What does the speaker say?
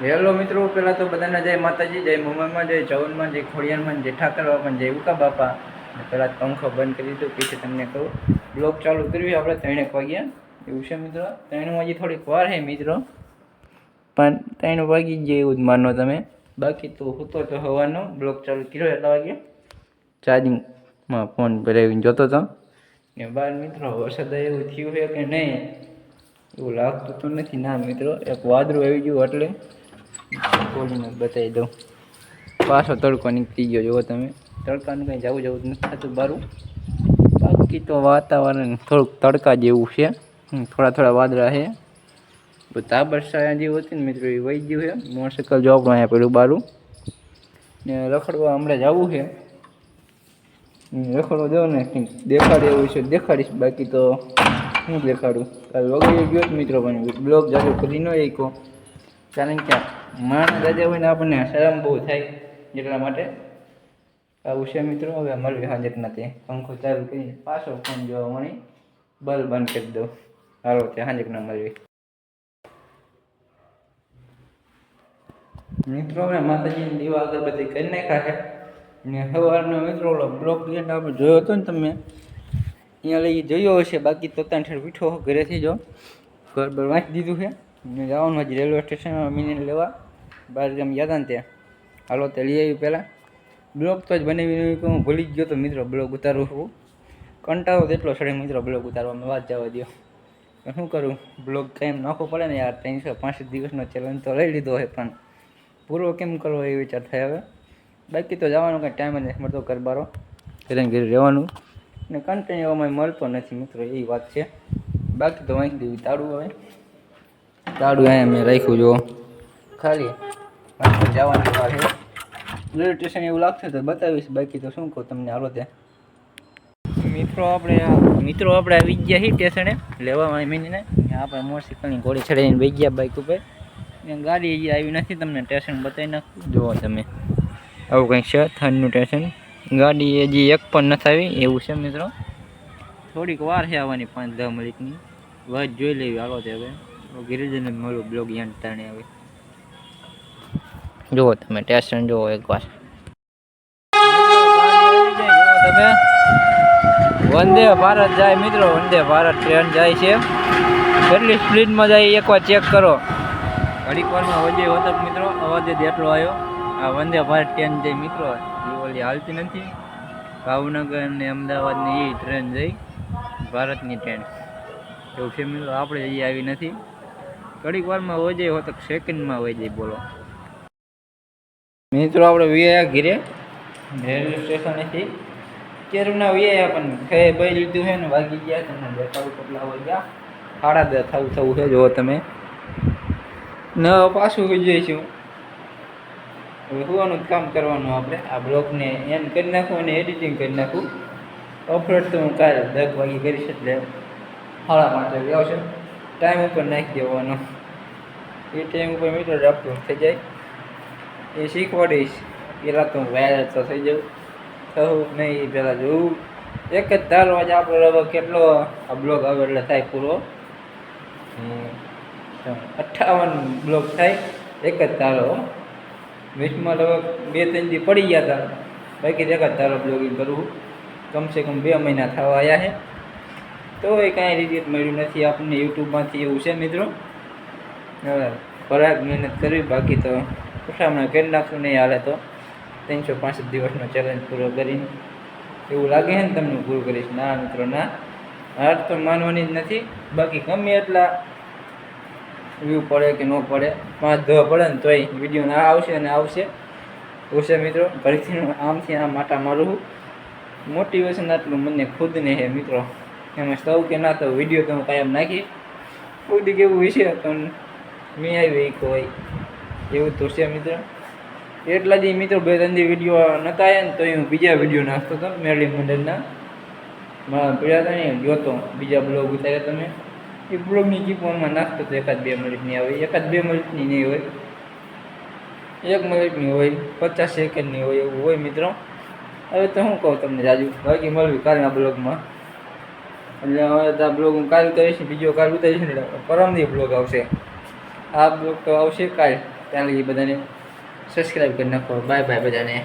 Hello મિત્રો, પહેલાં તો બધાને જય માતાજી, જય મુંબઈમાં, જય ચવનમાં, જય ખોડિયારમાં, જય ઠાકરવામાં, જય ઉકા બાપા. પહેલાં પંખો બંધ કરી દીધો, પછી તમને કહું બ્લોગ ચાલુ કર્યું આપણે 3 વાગ્યા એવું છે મિત્રો. 3 વાગે થોડીક વાર છે મિત્રો, પણ 3 વાગી જાય એવું જ માનો તમે. બાકી તો હું તો હવાનો બ્લોગ ચાલુ કર્યો એટલા વાગે ચાર્જિંગમાં ફોન ભરાવીને જોતો હતો ને બહાર મિત્રો વરસાદ એવું થયું છે કે નહીં એવું લાગતું તો નથી. ના મિત્રો, એક વાદળું આવી ગયું એટલે ખોલીને બતાવી દઉં. પાછો તડકો નીકળી ગયો જુઓ તમે. તડકાનું કંઈ જવું નથી થતું બારું. બાકી તો વાતાવરણ થોડુંક તડકા જેવું છે, થોડા વાદળા છે. તો તાબરસાયા જેવું હતું ને મિત્રો, એ વહી ગયું છે. મોટરસાઇકલ જો આપણું અહીંયા પેલું બારું ને રખડવા હમણાં જવું છે. રખડવા જાવ ને દેખાડે એવું છે દેખાડીશ, બાકી તો હું દેખાડું. કાલે વગડી ગયો મિત્રો, પણ બ્લોગ જાજો કરી ન શકો, કારણ કે માણસ રાજા હોય ને આપણને શરમ બહુ થાય, એટલા માટે આવું છે મિત્રો. હવે મળવી હાજરના તે પંખો ચાલુ કરીને પાછો ફોન જોવા મળી બલ્બ બંધ કરી દઉં. હાલો તે હાજરના મળવી મિત્રો. આપણે માતાજીની દીવા અગરબત્તી કરી નાખ્યા છે ને સવારનો મિત્રો ઓલો બ્લોક આપણે જોયો હતો ને તમે, અહીંયા લઈ જોયો હશે. બાકી તો ત્યાં ઠેર પીઠો ઘરેથી જો ઘર બર વાંચી દીધું છે ને જવાનું હજી રેલવે સ્ટેશનમાં મીને લેવા. બહાર જેમ ગયા હતા ને ત્યાં હાલો તે લઈ આવી. પહેલાં બ્લોગ તો જ બનાવી કે હું ભૂલી જ ગયો તો મિત્રો બ્લોગ ઉતારવું છું. કંટાળો તેટલો સડે મિત્રો બ્લોગ ઉતારવામાં, વાત જવા દો. શું કરું, બ્લોગ કાંઈ નાખવો પડે ને યાર. 365 દિવસનો ચેલેન્જ તો લઈ લીધો હોય, પણ પૂરો કેમ કરવો એ વિચાર થાય હવે. બાકી તો જવાનું કંઈ ટાઈમ જ નથી મળતો, કરબારો ઘરે ઘરે રહેવાનું ને કન્ટિન્યુ એમાં મળતો નથી મિત્રો, એ વાત છે. બાકી તો વાંચી દેવું તાળું. હવે તાળું અહીંયા મેં રાખ્યું જો ખાલી જવાની વાર છે. રેલવે સ્ટેશન એવું લાગશે તો બતાવીશ, બાકી તો શું કહું તમને. હાલો ત્યાં મિત્રો આપણે આવી ગયા છીએ સ્ટેશને લેવા મીનીને. આપણે મોટરસાઇકલની ઘોડી ચડાવીને વહી ગયા બાઇક ઉપર ને ગાડી હજી આવી નથી. તમને સ્ટેશન બતાવી નાખું જુઓ તમે. આવું કંઈક છે થાનનું સ્ટેશન. ગાડી હજી એક પણ નથી આવી એવું છે મિત્રો. થોડીક વાર છે આવવાની, 5-10 મિનિટની વાત જોઈ લેવી. હાલો તે હવે ગિરિજન મળું બ્લોગ યાન તાણે આવે. જુઓ તમે સ્ટેશન જુઓ એકવાર. તમે વંદે ભારત જાય મિત્રો, વંદે ભારત ટ્રેન જાય છે. કેટલી સ્પીડમાં જાય એકવાર ચેક કરો. ઘડીક વારમાં અવાજે હતો મિત્રો, અવાજ જ એટલો આવ્યો. આ વંદે ભારત ટ્રેન જાય મિત્રો, એ ઓલી હાલતી નથી. ભાવનગર ને અમદાવાદની એ ટ્રેન જઈ ભારતની ટ્રેન એવું છે મિત્રો. આપણે હજી આવી નથી. ઘડીક વારમાં હોય જાય હોતો, સેકન્ડમાં હોય જાય. બોલો મિત્રો, આપણે વીઆયા ઘીરે રેલવે સ્ટેશનેથી કેરના વીઆયા, પણ ખાઈ ભાઈ લીધું છે ને વાગી ગયા. તમને દેખાડું કેટલા વાગ્યા, 10:30 થવું છે જુઓ તમે. ન પાછું હોઈ જઈશું. હવે હોવાનું જ કામ કરવાનું આપણે. આ બ્લોગને એન્ડ કરી નાખું અને એડિટિંગ કરી નાખું. અપલોડ તો હું કાલે 10 વાગે કરીશ, એટલે 5:30 વાગે આવશે. ટાઈમ ઉપર નાખી દેવાનો, એ ટાઈમ ઉપર મિત્રો અપલોડ થઈ જાય. એ શીખવાડીશ. પહેલાં તો વાયરલ તો થઈ જાઉં, થવું નહીં પહેલાં જોવું. એક જ ધારો આજે આપણો હવે કેટલો આ બ્લોગ આવે એટલે થાય પૂરો. 58 બ્લોગ થાય એક જ ધારો. વીસમાં લગભગ 2-3 દી પડી ગયા હતા. બાકી એક જ ધારો બ્લોગિંગ કરવું. કમસે કમ 2 મહિના થવા આવ્યા છે, તો એ કાંઈ રિઝલ્ટ મળ્યું નથી આપણને યુટ્યુબમાંથી એવું છે મિત્રો. હવે ખોરાક મહેનત કરવી, બાકી તો ઉઠામણા કરી નાખશું. નહીં હાલે તો 365 દિવસનો ચેલેન્જ પૂરો કરીને એવું લાગે છે ને તમને પૂરું કરીશ. ના મિત્રો ના, હાર તો માનવાની જ નથી. બાકી ગમે એટલા વ્યૂ પડે કે ન પડે, 5-10 પડે ને તોય વિડીયો ના આવશે અને આવશે મિત્રો. ફરીથી આમથી આમ માટા મારું. મોટિવેશન આટલું મને ખુદને છે મિત્રો. એમાં સૌ કે ના તો વિડીયો તો હું કાયમ નાખી. ખુદ કેવું વિશે તો મેં આવી કોઈ એવું તો છે મિત્રો. એટલા દી મિત્રો 2-3 દી વિડીયો નહોતા આવ્યા ને તો હું બીજા વિડીયો નાખતો હતો. મેરડી મંડળના મારા પીડા હતા ને જોતો બીજા બ્લોગ ઉતાર્યા તમે. એ બ્લોગની ચીપમાં નાખતો તો 1-2 મિનિટની આવે, 1-2 મિનિટની નહીં હોય, 1 મિનિટની હોય, 50 સેકન્ડની હોય, એવું હોય મિત્રો. હવે તો શું કહું તમને જાજુ. બાકી મળવી કાલના બ્લોગમાં. એટલે હવે તો આ બ્લોગ હું કાલ કરીશ, બીજો કાલ ઉતારીશ ને પરમદી બ્લોગ આવશે. આ બ્લોગ તો આવશે કાલે, ત્યાં લગી બધાને સબસ્ક્રાઈબ કરી નાખો. બાય બાય બધાને.